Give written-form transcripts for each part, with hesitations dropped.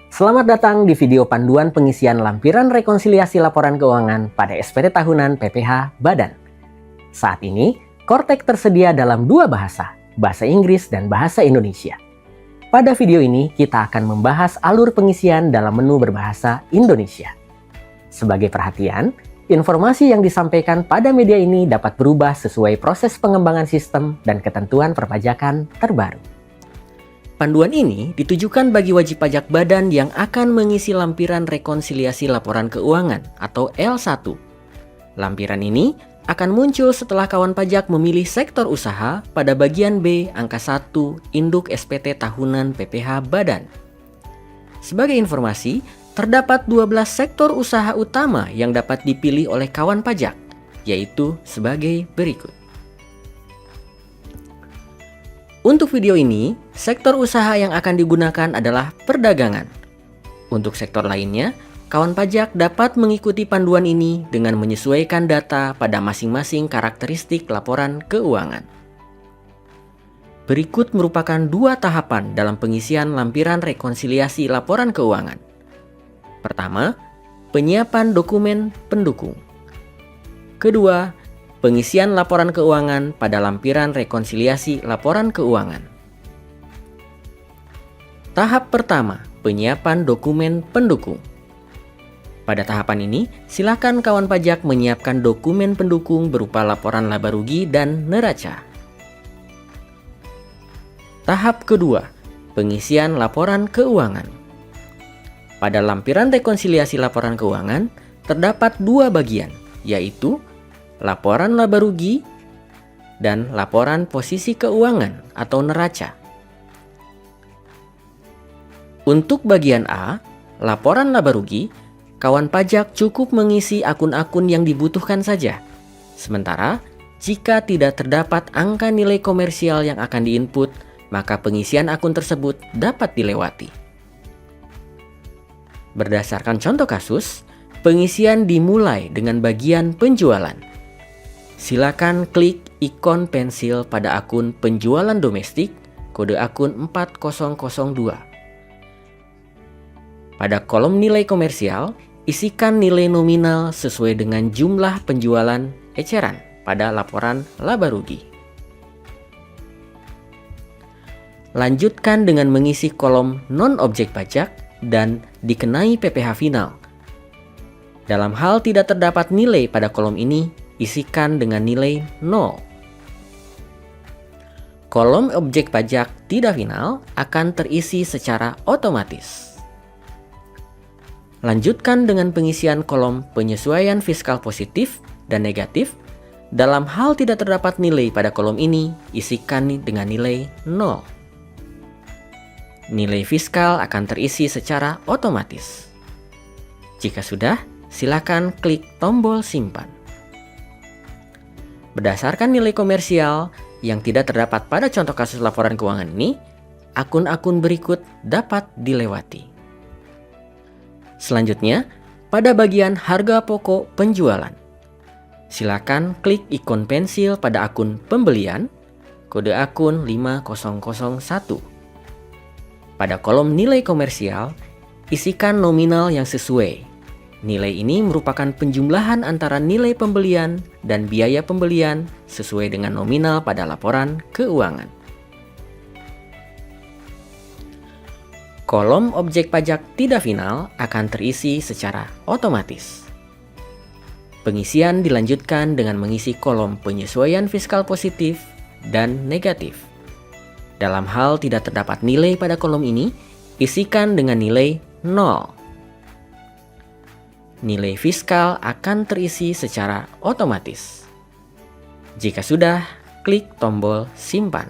Selamat datang di video panduan pengisian lampiran rekonsiliasi laporan keuangan pada SPT tahunan PPH Badan. Saat ini, Kortek tersedia dalam dua bahasa, bahasa Inggris dan bahasa Indonesia. Pada video ini, kita akan membahas alur pengisian dalam menu berbahasa Indonesia. Sebagai perhatian, informasi yang disampaikan pada media ini dapat berubah sesuai proses pengembangan sistem dan ketentuan perpajakan terbaru. Panduan ini ditujukan bagi wajib pajak badan yang akan mengisi lampiran rekonsiliasi laporan keuangan atau L1. Lampiran ini akan muncul setelah kawan pajak memilih sektor usaha pada bagian B angka 1 Induk SPT tahunan PPH Badan. Sebagai informasi, terdapat 12 sektor usaha utama yang dapat dipilih oleh kawan pajak, yaitu sebagai berikut. Untuk video ini, sektor usaha yang akan digunakan adalah perdagangan. Untuk sektor lainnya, kawan pajak dapat mengikuti panduan ini dengan menyesuaikan data pada masing-masing karakteristik laporan keuangan. Berikut merupakan dua tahapan dalam pengisian lampiran rekonsiliasi laporan keuangan. Pertama, penyiapan dokumen pendukung. Kedua, pengisian laporan keuangan pada lampiran rekonsiliasi laporan keuangan. Tahap pertama, penyiapan dokumen pendukung. Pada tahapan ini, silakan kawan pajak menyiapkan dokumen pendukung berupa laporan laba rugi dan neraca. Tahap kedua, pengisian laporan keuangan. Pada lampiran rekonsiliasi laporan keuangan, terdapat dua bagian, yaitu laporan laba rugi dan laporan posisi keuangan atau neraca. Untuk bagian A, laporan laba rugi, kawan pajak cukup mengisi akun-akun yang dibutuhkan saja. Sementara, jika tidak terdapat angka nilai komersial yang akan diinput, maka pengisian akun tersebut dapat dilewati. Berdasarkan contoh kasus, pengisian dimulai dengan bagian penjualan. Silakan klik ikon pensil pada akun penjualan domestik, kode akun 4002. Pada kolom nilai komersial, isikan nilai nominal sesuai dengan jumlah penjualan eceran pada laporan laba rugi. Lanjutkan dengan mengisi kolom non-objek pajak dan dikenai PPh final. Dalam hal tidak terdapat nilai pada kolom ini, isikan dengan nilai 0. Kolom objek pajak tidak final akan terisi secara otomatis. Lanjutkan dengan pengisian kolom penyesuaian fiskal positif dan negatif. Dalam hal tidak terdapat nilai pada kolom ini, isikan dengan nilai 0. Nilai fiskal akan terisi secara otomatis. Jika sudah, silakan klik tombol simpan. Berdasarkan nilai komersial yang tidak terdapat pada contoh kasus laporan keuangan ini, akun-akun berikut dapat dilewati. Selanjutnya, pada bagian harga pokok penjualan, silakan klik ikon pensil pada akun pembelian, kode akun 5001. Pada kolom nilai komersial, isikan nominal yang sesuai. Nilai ini merupakan penjumlahan antara nilai pembelian dan biaya pembelian sesuai dengan nominal pada laporan keuangan. Kolom objek pajak tidak final akan terisi secara otomatis. Pengisian dilanjutkan dengan mengisi kolom penyesuaian fiskal positif dan negatif. Dalam hal tidak terdapat nilai pada kolom ini, isikan dengan nilai 0. Nilai fiskal akan terisi secara otomatis. Jika sudah, klik tombol simpan.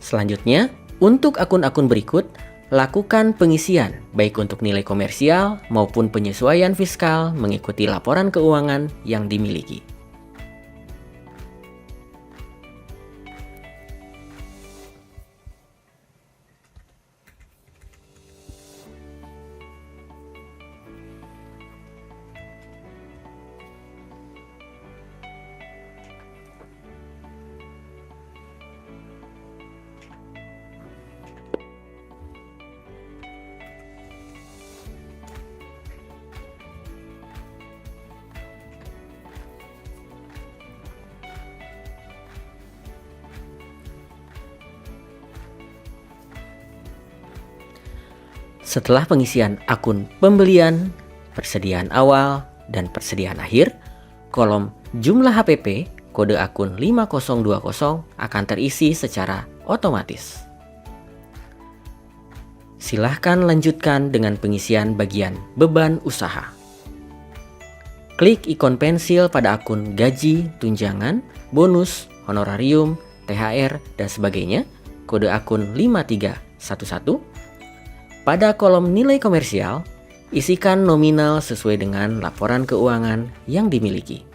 Selanjutnya, untuk akun-akun berikut, lakukan pengisian baik untuk nilai komersial maupun penyesuaian fiskal mengikuti laporan keuangan yang dimiliki. Setelah pengisian akun pembelian, persediaan awal, dan persediaan akhir, kolom jumlah HPP kode akun 5020 akan terisi secara otomatis. Silahkan lanjutkan dengan pengisian bagian beban usaha. Klik ikon pensil pada akun gaji, tunjangan, bonus, honorarium, THR, dan sebagainya, kode akun 5311. Pada kolom nilai komersial, isikan nominal sesuai dengan laporan keuangan yang dimiliki.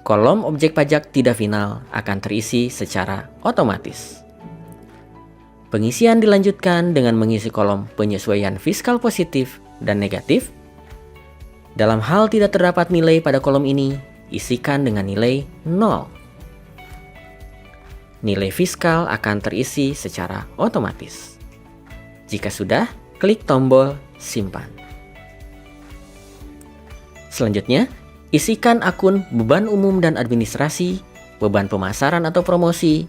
Kolom objek pajak tidak final akan terisi secara otomatis. Pengisian dilanjutkan dengan mengisi kolom penyesuaian fiskal positif dan negatif. Dalam hal tidak terdapat nilai pada kolom ini, isikan dengan nilai 0. Nilai fiskal akan terisi secara otomatis. Jika sudah, klik tombol simpan. Selanjutnya, isikan akun beban umum dan administrasi, beban pemasaran atau promosi,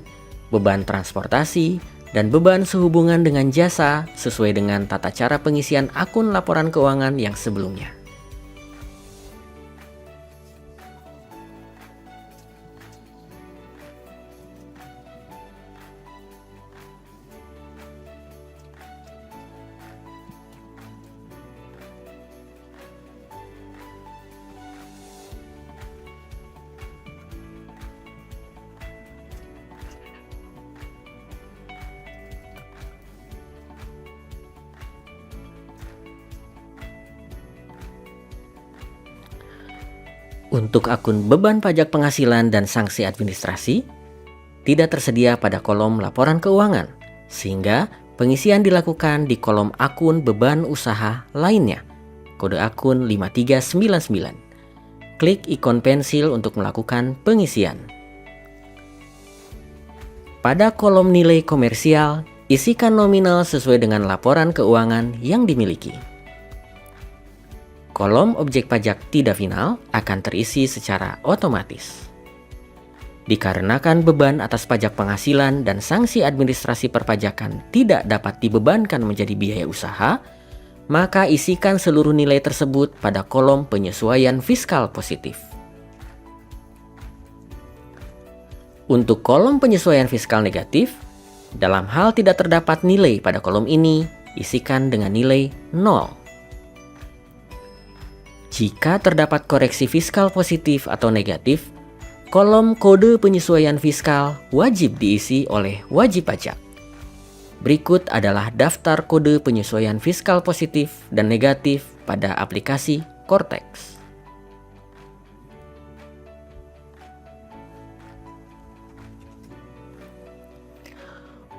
beban transportasi, dan beban sehubungan dengan jasa sesuai dengan tata cara pengisian akun laporan keuangan yang sebelumnya. Untuk akun beban pajak penghasilan dan sanksi administrasi, tidak tersedia pada kolom laporan keuangan, sehingga pengisian dilakukan di kolom akun beban usaha lainnya, kode akun 5399. Klik ikon pensil untuk melakukan pengisian. Pada kolom nilai komersial, isikan nominal sesuai dengan laporan keuangan yang dimiliki. Kolom objek pajak tidak final akan terisi secara otomatis. Dikarenakan beban atas pajak penghasilan dan sanksi administrasi perpajakan tidak dapat dibebankan menjadi biaya usaha, maka isikan seluruh nilai tersebut pada kolom penyesuaian fiskal positif. Untuk kolom penyesuaian fiskal negatif, dalam hal tidak terdapat nilai pada kolom ini, isikan dengan nilai 0. Jika terdapat koreksi fiskal positif atau negatif, kolom kode penyesuaian fiskal wajib diisi oleh wajib pajak. Berikut adalah daftar kode penyesuaian fiskal positif dan negatif pada aplikasi Cortex.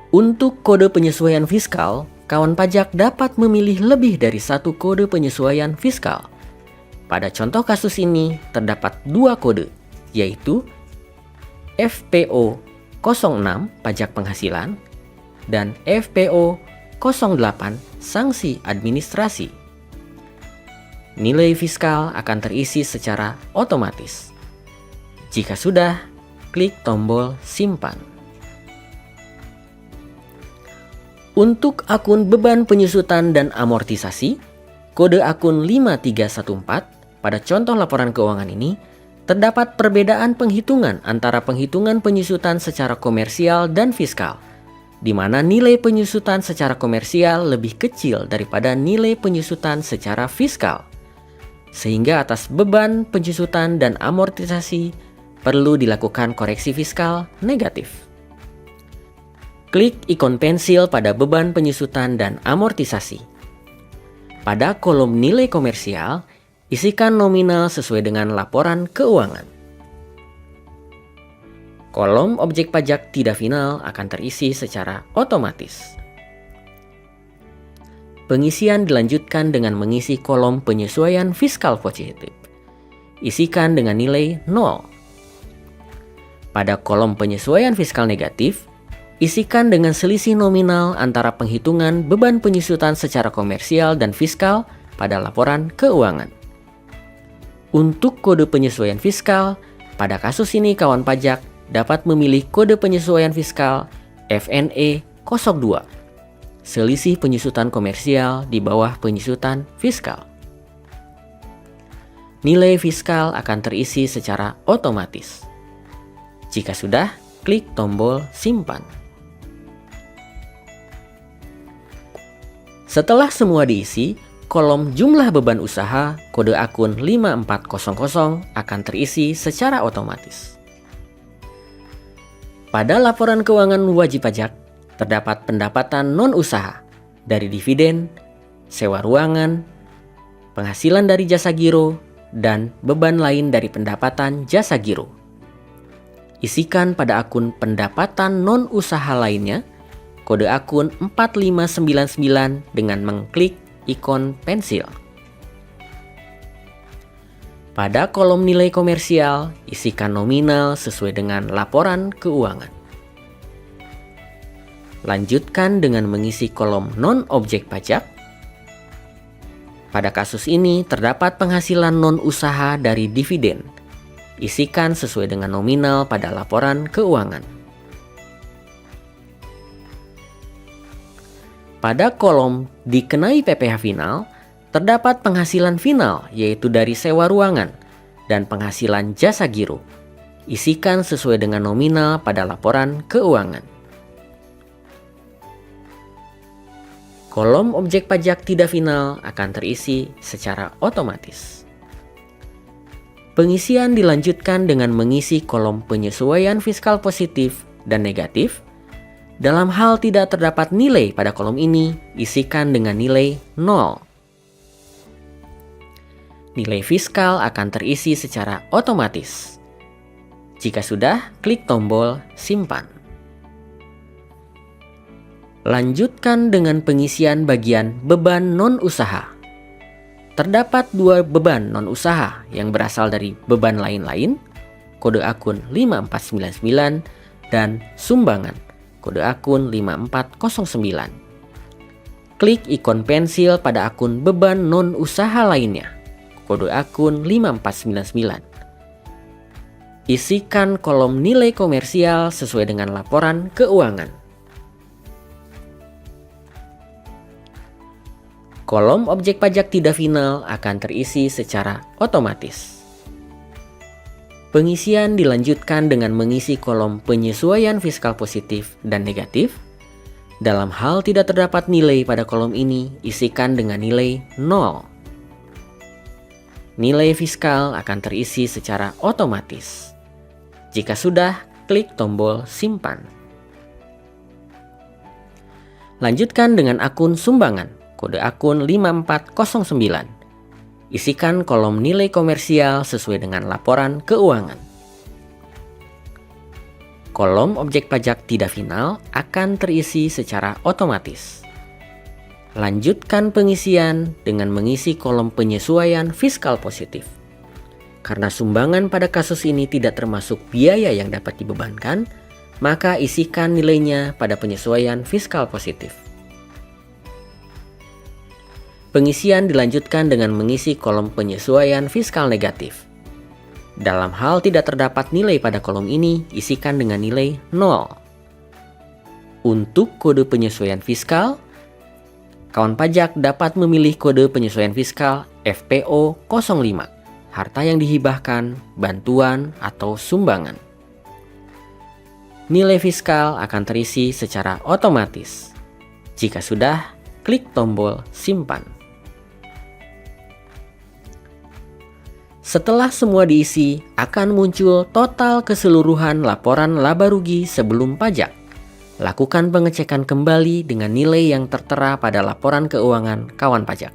Untuk kode penyesuaian fiskal, kawan pajak dapat memilih lebih dari satu kode penyesuaian fiskal. Pada contoh kasus ini, terdapat dua kode, yaitu FPO 06 pajak penghasilan dan FPO 08 sanksi administrasi. Nilai fiskal akan terisi secara otomatis. Jika sudah, klik tombol simpan. Untuk akun beban penyusutan dan amortisasi, kode akun 5314 pada contoh laporan keuangan ini, terdapat perbedaan penghitungan antara penghitungan penyusutan secara komersial dan fiskal, di mana nilai penyusutan secara komersial lebih kecil daripada nilai penyusutan secara fiskal. Sehingga atas beban penyusutan dan amortisasi perlu dilakukan koreksi fiskal negatif. Klik ikon pensil pada beban penyusutan dan amortisasi. Pada kolom nilai komersial, isikan nominal sesuai dengan laporan keuangan. Kolom objek pajak tidak final akan terisi secara otomatis. Pengisian dilanjutkan dengan mengisi kolom penyesuaian fiskal positif. Isikan dengan nilai 0. Pada kolom penyesuaian fiskal negatif, isikan dengan selisih nominal antara penghitungan beban penyusutan secara komersial dan fiskal pada laporan keuangan. Untuk kode penyesuaian fiskal, pada kasus ini kawan pajak dapat memilih kode penyesuaian fiskal FNE 02. Selisih penyusutan komersial di bawah penyusutan fiskal. Nilai fiskal akan terisi secara otomatis. Jika sudah, klik tombol simpan. Setelah semua diisi, kolom jumlah beban usaha kode akun 5400 akan terisi secara otomatis. Pada laporan keuangan wajib pajak, terdapat pendapatan non-usaha dari dividen, sewa ruangan, penghasilan dari jasa giro, dan beban lain dari pendapatan jasa giro. Isikan pada akun pendapatan non-usaha lainnya kode akun 4599 dengan mengklik ikon pensil. Pada kolom nilai komersial, isikan nominal sesuai dengan laporan keuangan. Lanjutkan dengan mengisi kolom non-objek pajak. Pada kasus ini terdapat penghasilan non-usaha dari dividen. Isikan sesuai dengan nominal pada laporan keuangan. Pada kolom dikenai PPh final, terdapat penghasilan final yaitu dari sewa ruangan dan penghasilan jasa giro. Isikan sesuai dengan nominal pada laporan keuangan. Kolom objek pajak tidak final akan terisi secara otomatis. Pengisian dilanjutkan dengan mengisi kolom penyesuaian fiskal positif dan negatif. Dalam hal tidak terdapat nilai pada kolom ini, isikan dengan nilai 0. Nilai fiskal akan terisi secara otomatis. Jika sudah, klik tombol simpan. Lanjutkan dengan pengisian bagian beban non-usaha. Terdapat 2 beban non-usaha yang berasal dari beban lain-lain, kode akun 5499, dan sumbangan, kode akun 5409. Klik ikon pensil pada akun beban non-usaha lainnya, kode akun 5499. Isikan kolom nilai komersial sesuai dengan laporan keuangan. Kolom objek pajak tidak final akan terisi secara otomatis. Pengisian dilanjutkan dengan mengisi kolom penyesuaian fiskal positif dan negatif. Dalam hal tidak terdapat nilai pada kolom ini, isikan dengan nilai 0. Nilai fiskal akan terisi secara otomatis. Jika sudah, klik tombol simpan. Lanjutkan dengan akun sumbangan, kode akun 5409. Isikan kolom nilai komersial sesuai dengan laporan keuangan. Kolom objek pajak tidak final akan terisi secara otomatis. Lanjutkan pengisian dengan mengisi kolom penyesuaian fiskal positif. Karena sumbangan pada kasus ini tidak termasuk biaya yang dapat dibebankan, maka isikan nilainya pada penyesuaian fiskal positif. Pengisian dilanjutkan dengan mengisi kolom penyesuaian fiskal negatif. Dalam hal tidak terdapat nilai pada kolom ini, isikan dengan nilai 0. Untuk kode penyesuaian fiskal, kawan pajak dapat memilih kode penyesuaian fiskal FPO 05, harta yang dihibahkan, bantuan, atau sumbangan. Nilai fiskal akan terisi secara otomatis. Jika sudah, klik tombol simpan. Setelah semua diisi, akan muncul total keseluruhan laporan laba rugi sebelum pajak. Lakukan pengecekan kembali dengan nilai yang tertera pada laporan keuangan kawan pajak.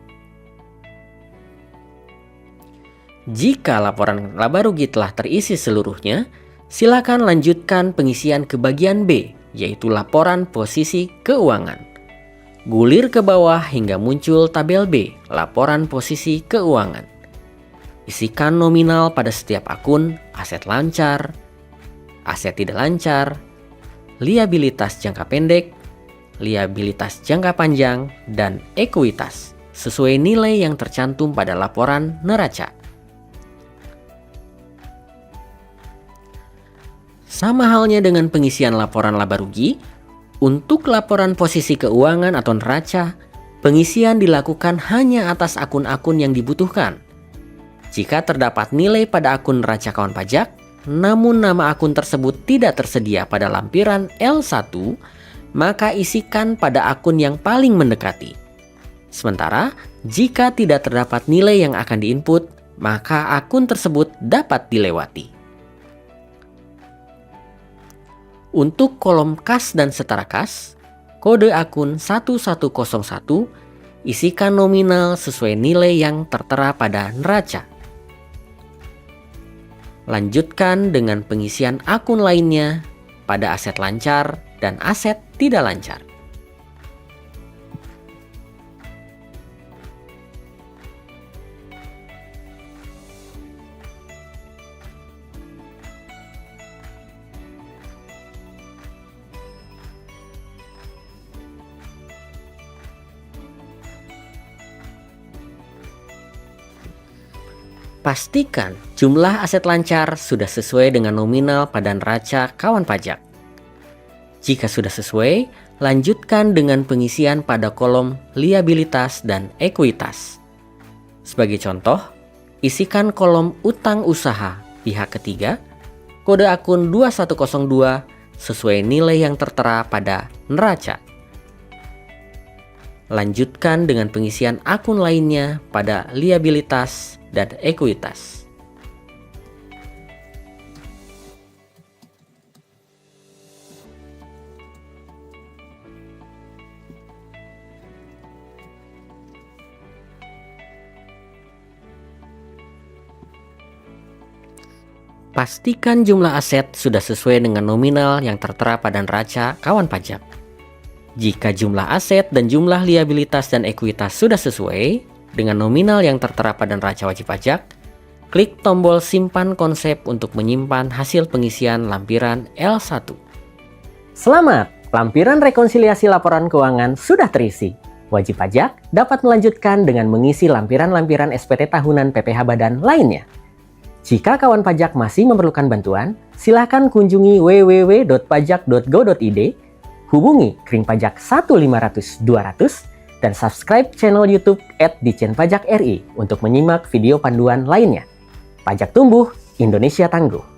Jika laporan laba rugi telah terisi seluruhnya, silakan lanjutkan pengisian ke bagian B, yaitu laporan posisi keuangan. Gulir ke bawah hingga muncul tabel B, laporan posisi keuangan. Isikan nominal pada setiap akun, aset lancar, aset tidak lancar, liabilitas jangka pendek, liabilitas jangka panjang, dan ekuitas sesuai nilai yang tercantum pada laporan neraca. Sama halnya dengan pengisian laporan laba rugi, Untuk laporan posisi keuangan atau neraca, pengisian dilakukan hanya atas akun-akun yang dibutuhkan. Jika terdapat nilai pada akun neraca kawan pajak, namun nama akun tersebut tidak tersedia pada lampiran L1, maka isikan pada akun yang paling mendekati. Sementara, jika tidak terdapat nilai yang akan diinput, maka akun tersebut dapat dilewati. Untuk kolom kas dan setara kas, kode akun 1101, isikan nominal sesuai nilai yang tertera pada neraca. Lanjutkan dengan pengisian akun lainnya pada aset lancar dan aset tidak lancar. Pastikan jumlah aset lancar sudah sesuai dengan nominal pada neraca kawan pajak. Jika sudah sesuai, lanjutkan dengan pengisian pada kolom liabilitas dan ekuitas. Sebagai contoh, isikan kolom utang usaha pihak ketiga, kode akun 2102 sesuai nilai yang tertera pada neraca. Lanjutkan dengan pengisian akun lainnya pada liabilitas dan ekuitas. Pastikan jumlah aset sudah sesuai dengan nominal yang tertera pada neraca kawan pajak. Jika jumlah aset dan jumlah liabilitas dan ekuitas sudah sesuai dengan nominal yang tertera pada neraca wajib pajak, klik tombol simpan konsep untuk menyimpan hasil pengisian lampiran L1. Selamat! Lampiran rekonsiliasi laporan keuangan sudah terisi. Wajib pajak dapat melanjutkan dengan mengisi lampiran-lampiran SPT tahunan PPh Badan lainnya. Jika kawan pajak masih memerlukan bantuan, silakan kunjungi www.pajak.go.id, hubungi Kring Pajak 1500200, dan subscribe channel YouTube @Ditjen Pajak RI untuk menyimak video panduan lainnya. Pajak tumbuh, Indonesia tangguh.